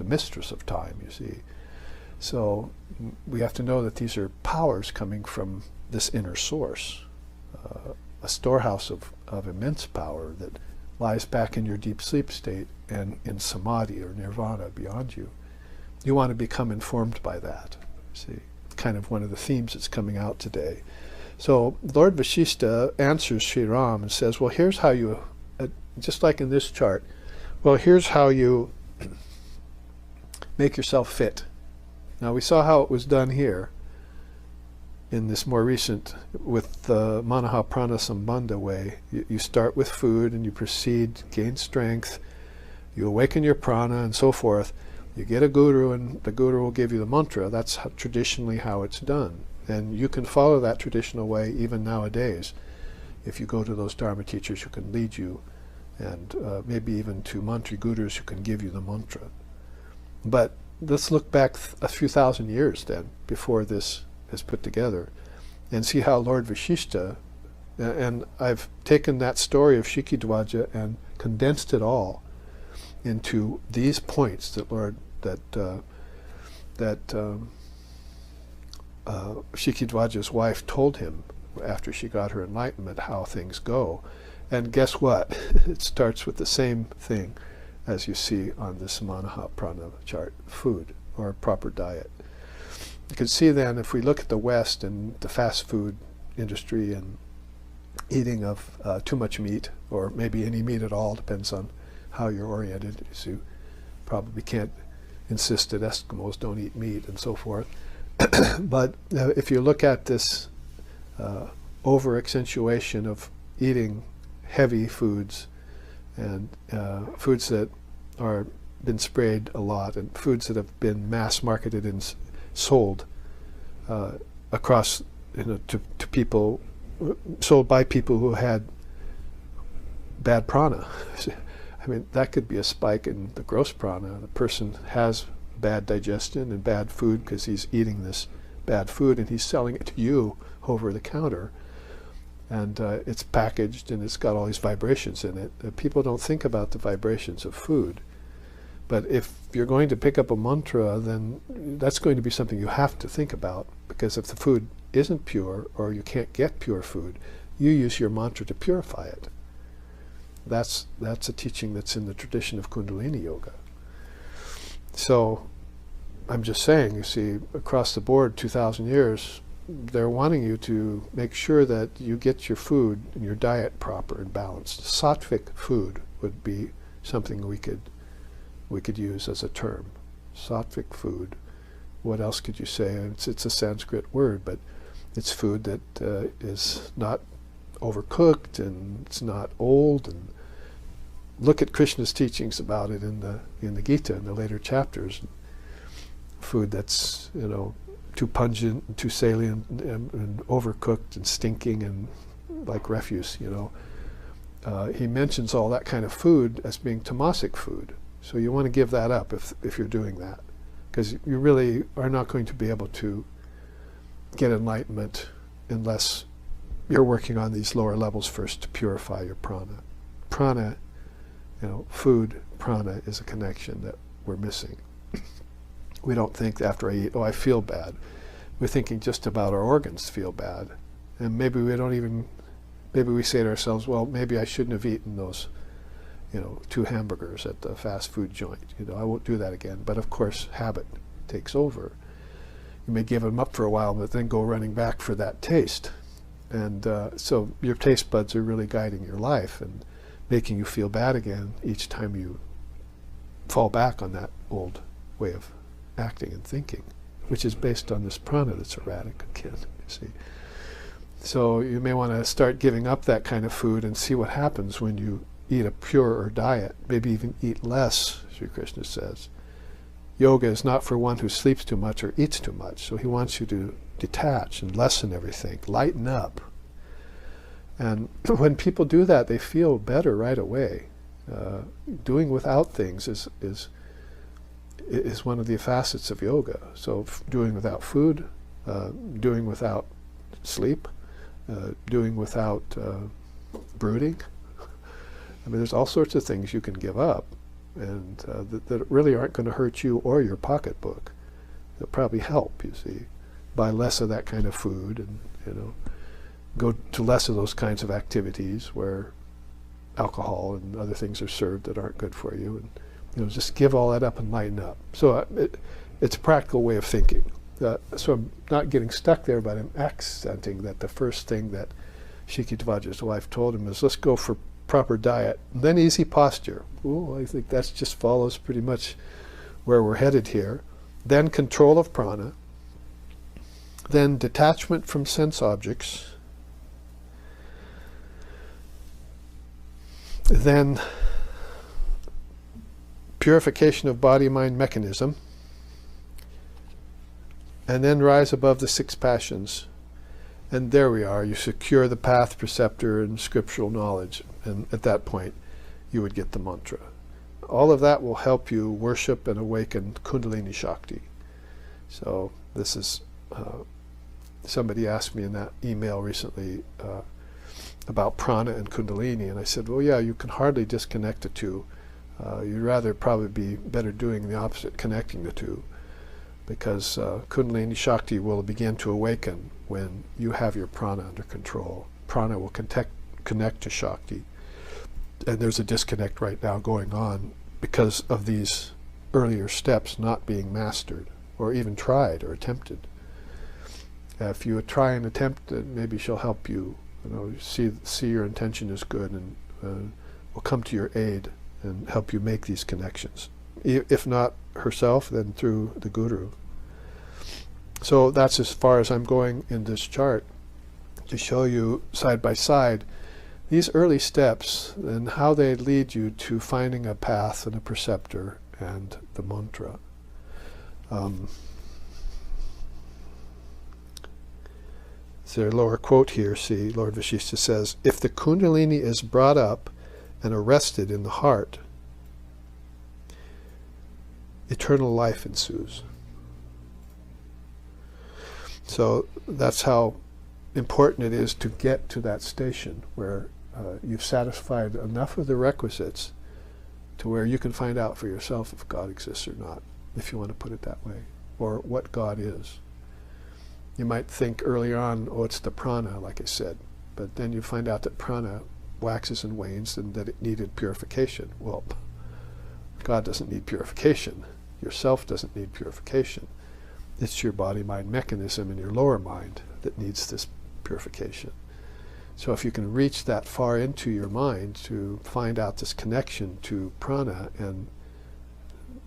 mistress of time, you see. So we have to know that these are powers coming from this inner source, a storehouse of immense power that lies back in your deep sleep state and in samadhi or nirvana beyond you. You want to become informed by that. See, kind of one of the themes that's coming out today. So Lord Vashishta answers Sri Ram and says, well, here's how you, just like in this chart, well, here's how you make yourself fit. Now we saw how it was done here in this more recent, with the Manaha Prana Sambandha way. You start with food and you proceed, gain strength, you awaken your prana and so forth. You get a guru and the guru will give you the mantra. That's traditionally how it's done. And you can follow that traditional way even nowadays. If you go to those Dharma teachers who can lead you, and maybe even to mantri gurus who can give you the mantra. But let's look back a few thousand years then, before this is put together, and see how Lord Vashishta, and I've taken that story of Shikidwaja and condensed it all into these points that Shikidwaja's wife told him after she got her enlightenment, how things go. And guess what? It starts with the same thing as you see on this Manaha Prana chart, food, or proper diet. You can see then, if we look at the West and the fast food industry and eating of too much meat, or maybe any meat at all, depends on how you're oriented. So you probably can't insist that Eskimos don't eat meat and so forth. But if you look at this over-accentuation of eating heavy foods and foods that are been sprayed a lot, and foods that have been mass marketed and sold across, to people, sold by people who had bad prana. I mean, that could be a spike in the gross prana. The person has bad digestion and bad food because he's eating this bad food, and he's selling it to you over the counter. And it's packaged and it's got all these vibrations in it. People don't think about the vibrations of food. But if you're going to pick up a mantra, then that's going to be something you have to think about, because if the food isn't pure, or you can't get pure food, you use your mantra to purify it. That's a teaching that's in the tradition of Kundalini Yoga. So I'm just saying, you see, across the board, 2,000 years, they're wanting you to make sure that you get your food and your diet proper and balanced. Sattvic food would be something we could use as a term. Sattvic food. What else could you say? It's a Sanskrit word, but it's food that is not overcooked and it's not old. And look at Krishna's teachings about it in the Gita, in the later chapters. Food that's, too pungent and too salient and overcooked and stinking and like refuse, He mentions all that kind of food as being tamasic food. So you want to give that up if you're doing that, because you really are not going to be able to get enlightenment unless you're working on these lower levels first to purify your prana. Prana, food, prana is a connection that we're missing. We don't think after I eat, I feel bad. We're thinking just about our organs feel bad. And maybe we say to ourselves, well, maybe I shouldn't have eaten those, 2 hamburgers at the fast food joint. I won't do that again. But of course, habit takes over. You may give them up for a while, but then go running back for that taste. And so your taste buds are really guiding your life and making you feel bad again each time you fall back on that old way of acting and thinking, which is based on this prana that's erratic again, you see. So you may want to start giving up that kind of food and see what happens when you eat a purer diet, maybe even eat less, Sri Krishna says. Yoga is not for one who sleeps too much or eats too much, so he wants you to detach and lessen everything, lighten up. And when people do that, they feel better right away. Doing without things is one of the facets of yoga. So doing without food, doing without sleep, doing without brooding. I mean, there's all sorts of things you can give up, and that really aren't going to hurt you or your pocketbook. They'll probably help, you see. Buy less of that kind of food, and go to less of those kinds of activities where alcohol and other things are served that aren't good for you, and just give all that up and lighten up. So it's a practical way of thinking. So I'm not getting stuck there, but I'm accenting that the first thing that Shikitvaja's wife told him is, let's go for proper diet, and then easy posture. Ooh, I think that just follows pretty much where we're headed here. Then control of prana, then detachment from sense objects, then purification of body-mind mechanism, and then rise above the 6 passions. And there we are. You secure the path, preceptor, and scriptural knowledge. And at that point, you would get the mantra. All of that will help you worship and awaken Kundalini Shakti. So this is, somebody asked me in that email recently about prana and Kundalini, and I said, well, yeah, you can hardly disconnect the two. You'd rather probably be better doing the opposite, connecting the two, because Kundalini Shakti will begin to awaken when you have your prana under control. Prana will connect to Shakti. And there's a disconnect right now going on because of these earlier steps not being mastered or even tried or attempted. If you try and attempt it, maybe she'll help you, see your intention is good, and will come to your aid and help you make these connections. If not herself, then through the guru. So that's as far as I'm going in this chart, to show you side by side these early steps and how they lead you to finding a path and a preceptor and the mantra. There's a lower quote here. See, Lord Vashishta says, if the Kundalini is brought up and arrested in the heart, eternal life ensues. So that's how important it is to get to that station where you've satisfied enough of the requisites to where you can find out for yourself if God exists or not, if you want to put it that way, or what God is. You might think early on, oh, it's the prana, like I said, but then you find out that prana waxes and wanes and that it needed purification. Well, God doesn't need purification. Yourself doesn't need purification. It's your body-mind mechanism in your lower mind that needs this purification. So if you can reach that far into your mind to find out this connection to prana and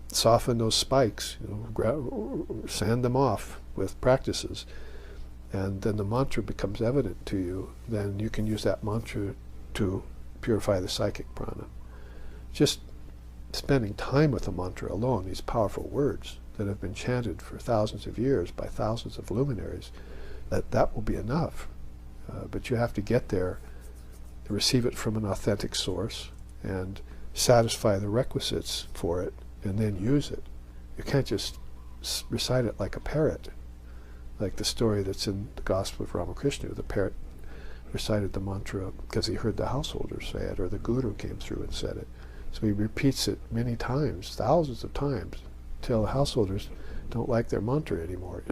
soften those spikes, sand them off with practices, and then the mantra becomes evident to you, then you can use that mantra to purify the psychic prana. Just spending time with the mantra alone, these powerful words that have been chanted for thousands of years by thousands of luminaries, that will be enough. But you have to get there, receive it from an authentic source, and satisfy the requisites for it, and then use it. You can't just recite it like a parrot, like the story that's in the Gospel of Ramakrishna. The parrot recited the mantra because he heard the householders say it, or the guru came through and said it. So he repeats it many times, thousands of times, till the householders don't like their mantra anymore.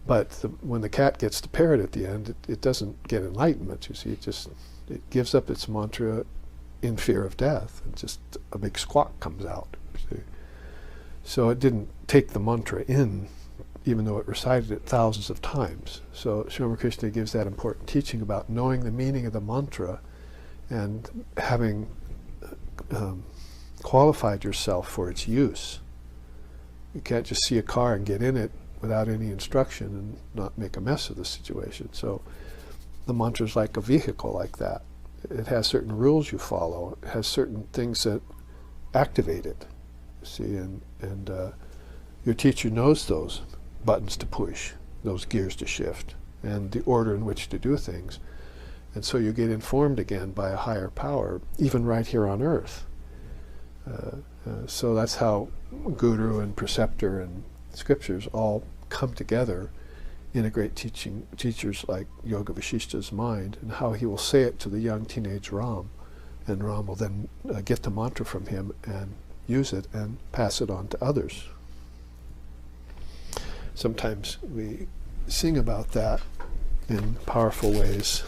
But when the cat gets the parrot at the end, it doesn't get enlightenment, you see. It gives up its mantra in fear of death, and just a big squawk comes out. See? So it didn't take the mantra in, even though it recited it thousands of times. So Sri Ramakrishna gives that important teaching about knowing the meaning of the mantra and having qualified yourself for its use. You can't just see a car and get in it without any instruction and not make a mess of the situation. So the mantra is like a vehicle like that. It has certain rules you follow. It has certain things that activate it. See, and your teacher knows those buttons to push, those gears to shift, and the order in which to do things. And so you get informed again by a higher power, even right here on earth. So that's how guru and preceptor and scriptures all come together in a great teachers like Yoga Vashishta's mind, and how he will say it to the young teenage Ram, and Ram will then get the mantra from him and use it and pass it on to others. Sometimes we sing about that in powerful ways.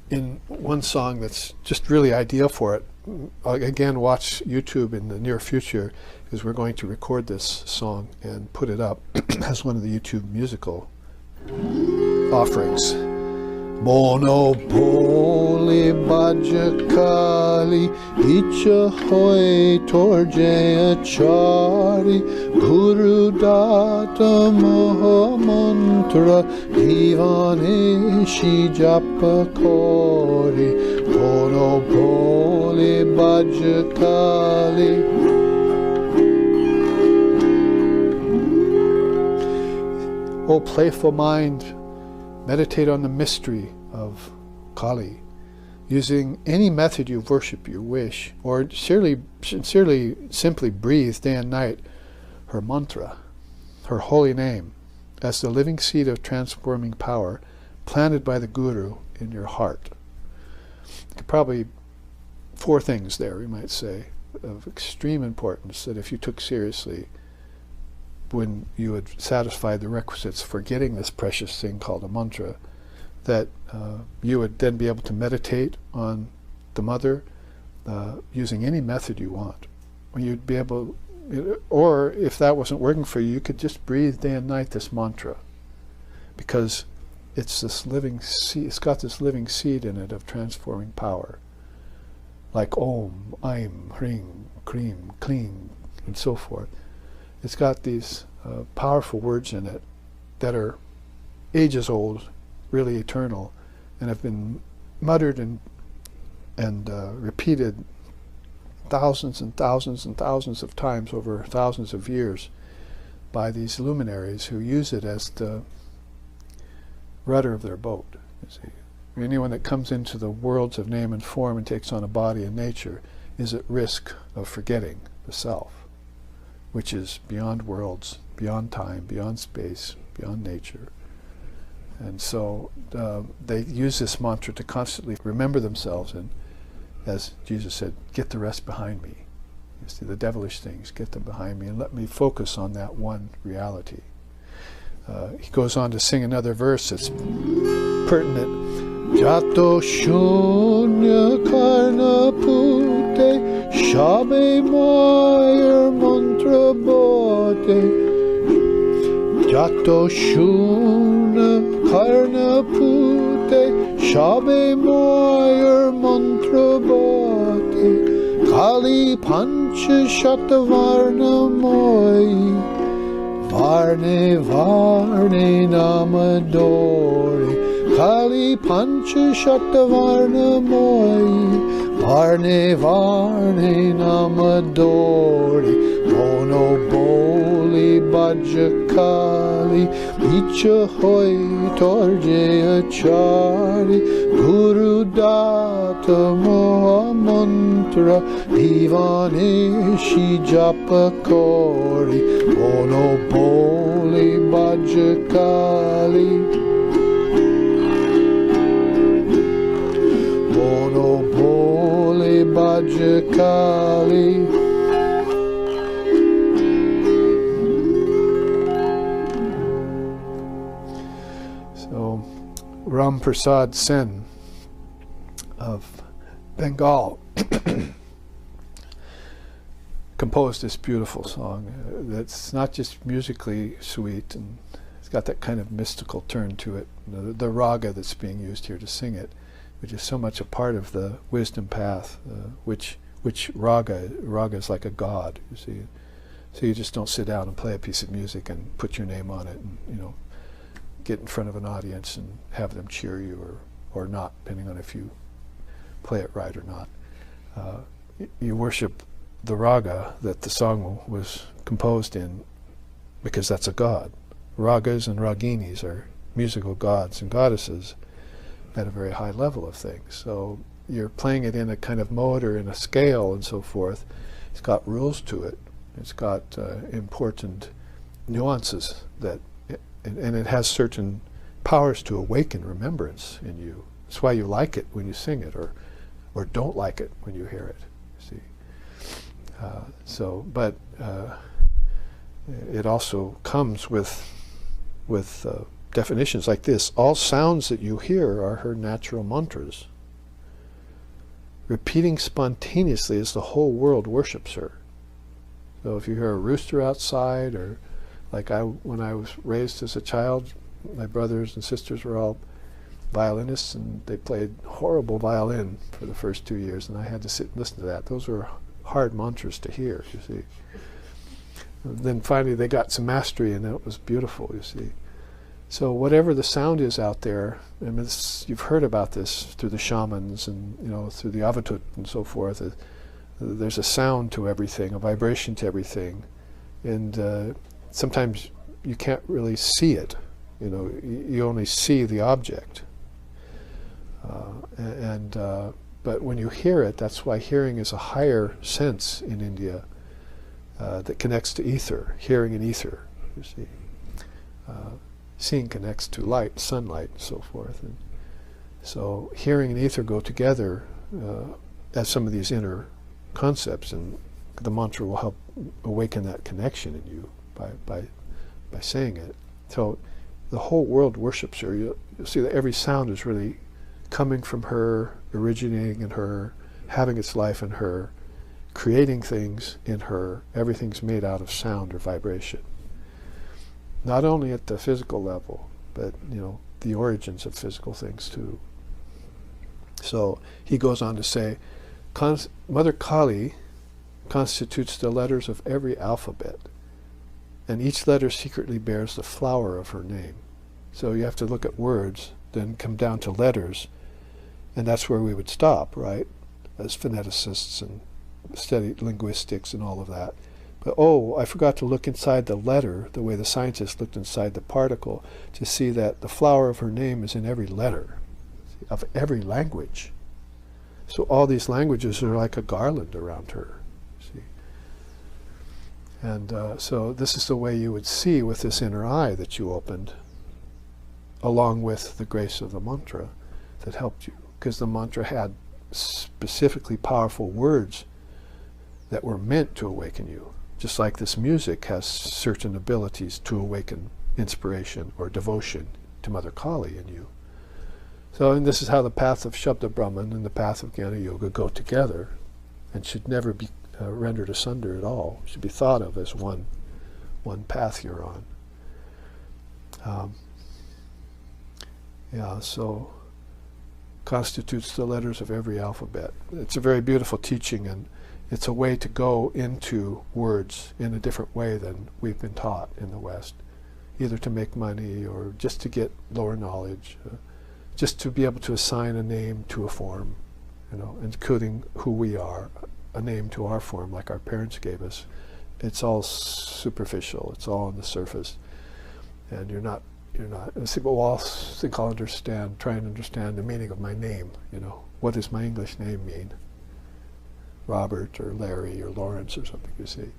In one song that's just really ideal for it, again, watch YouTube in the near future, because we're going to record this song and put it up as one of the YouTube musical offerings. Mono Boli Bajakali Icha Hoy Torjaya Chari Guru Data Moha Mantra Divane Shi Japa Kori Mono Boli Bajakali. O playful mind, meditate on the mystery of Kali, using any method you worship, you wish, or sincerely simply breathe day and night her mantra, her holy name, as the living seed of transforming power planted by the Guru in your heart. Probably 4 things there, we might say, of extreme importance that if you took seriously, when you had satisfied the requisites for getting this precious thing called a mantra, that you would then be able to meditate on the mother using any method you want. You'd be able, or if that wasn't working for you, you could just breathe day and night this mantra, because it's this living seed, it's got this living seed in it of transforming power, like Om, Aim, Hring, Kreem, Kling, and so forth. It's got these powerful words in it that are ages old, really eternal, and have been muttered and repeated thousands and thousands and thousands of times over thousands of years by these luminaries who use it as the rudder of their boat. You see, anyone that comes into the worlds of name and form and takes on a body and nature is at risk of forgetting the self, which is beyond worlds, beyond time, beyond space, beyond nature. And so they use this mantra to constantly remember themselves, and as Jesus said, get the rest behind me. You see, the devilish things, get them behind me and let me focus on that one reality. He goes on to sing another verse that's pertinent. Jato shunya karna pute shabe mayer mantra bote. Jato shunya karna pute shabe mayer mantra bote. Kali pancha shatavarna moi varne varne namadore. Kali pancha shatavarna moi varne varne namadore. Mono boli bajakali icha hoy torje achari guru data moha mantra divane shi japa kori. Mono boli bajakali Mono boli bajakali. Ram Prasad Sen of Bengal composed this beautiful song that's not just musically sweet, and it's got that kind of mystical turn to it. The raga that's being used here to sing it, which is so much a part of the wisdom path, which raga is like a god, you see. So you just don't sit down and play a piece of music and put your name on it and, get in front of an audience and have them cheer you or not, depending on if you play it right or not. You worship the raga that the song was composed in, because that's a god. Ragas and raginis are musical gods and goddesses at a very high level of things. So you're playing it in a kind of mode or in a scale and so forth. It's got rules to it. It's got important nuances that and it has certain powers to awaken remembrance in you. That's why you like it when you sing it, or don't like it when you hear it. You see, it also comes with definitions like this. All sounds that you hear are her natural mantras. Repeating spontaneously as the whole world worships her. So if you hear a rooster outside, or like when I was raised as a child, my brothers and sisters were all violinists, and they played horrible violin for the first 2 years, and I had to sit and listen to that. Those were hard mantras to hear, you see. And then finally they got some mastery, and it was beautiful, you see. So whatever the sound is out there, I mean, you've heard about this through the shamans and through the Advaita and so forth. There's a sound to everything, a vibration to everything, and sometimes you can't really see it. You only see the object. But when you hear it, that's why hearing is a higher sense in India that connects to ether, hearing in ether, you see. Seeing connects to light, sunlight, and so forth. And so hearing and ether go together as some of these inner concepts, and the mantra will help awaken that connection in you by saying it. So the whole world worships her. You'll see that every sound is really coming from her, originating in her, having its life in her, creating things in her. Everything's made out of sound or vibration. Not only at the physical level, but the origins of physical things too. So he goes on to say, Mother Kali constitutes the letters of every alphabet, and each letter secretly bears the flower of her name. So you have to look at words, then come down to letters, and that's where we would stop, right? As phoneticists and study linguistics and all of that. But I forgot to look inside the letter the way the scientists looked inside the particle to see that the flower of her name is in every letter of every language. So all these languages are like a garland around her, see. And so this is the way you would see with this inner eye that you opened, along with the grace of the mantra that helped you. Because the mantra had specifically powerful words that were meant to awaken you. Just like this music has certain abilities to awaken inspiration or devotion to Mother Kali in you. So, and this is how the path of Shabda Brahman and the path of Jnana Yoga go together, and should never be rendered asunder at all. Should be thought of as one path you're on. So constitutes the letters of every alphabet. It's a very beautiful teaching, and it's a way to go into words in a different way than we've been taught in the West, either to make money or just to get lower knowledge, just to be able to assign a name to a form, including who we are, a name to our form like our parents gave us. It's all superficial. It's all on the surface, and you're not. Well, I think I'll try and understand the meaning of my name. What does my English name mean? Robert or Larry or Lawrence or something, you see.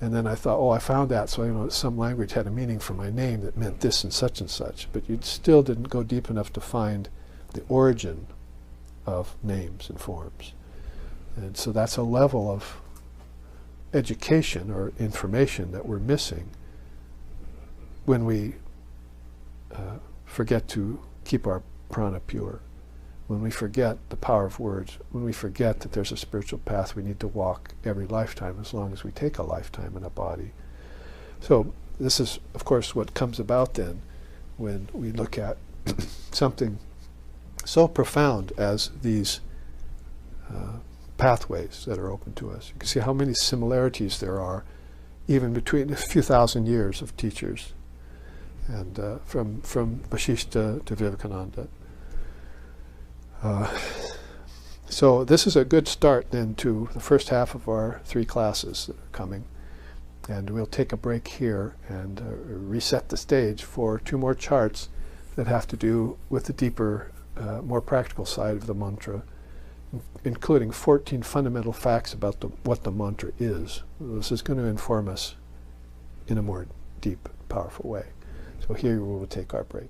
And then I thought, I found that, so some language had a meaning for my name that meant this and such, but you still didn't go deep enough to find the origin of names and forms. And so that's a level of education or information that we're missing when we forget to keep our prana pure. When we forget the power of words, when we forget that there's a spiritual path we need to walk every lifetime, as long as we take a lifetime in a body. So this is, of course, what comes about then when we look at something so profound as these pathways that are open to us. You can see how many similarities there are, even between a few thousand years of teachers, and from Vasishtha to Vivekananda. So this is a good start then to the first half of our 3 classes that are coming, and we'll take a break here and reset the stage for 2 more charts that have to do with the deeper, more practical side of the mantra, including 14 fundamental facts about what the mantra is. This is going to inform us in a more deep, powerful way. So here we will take our break.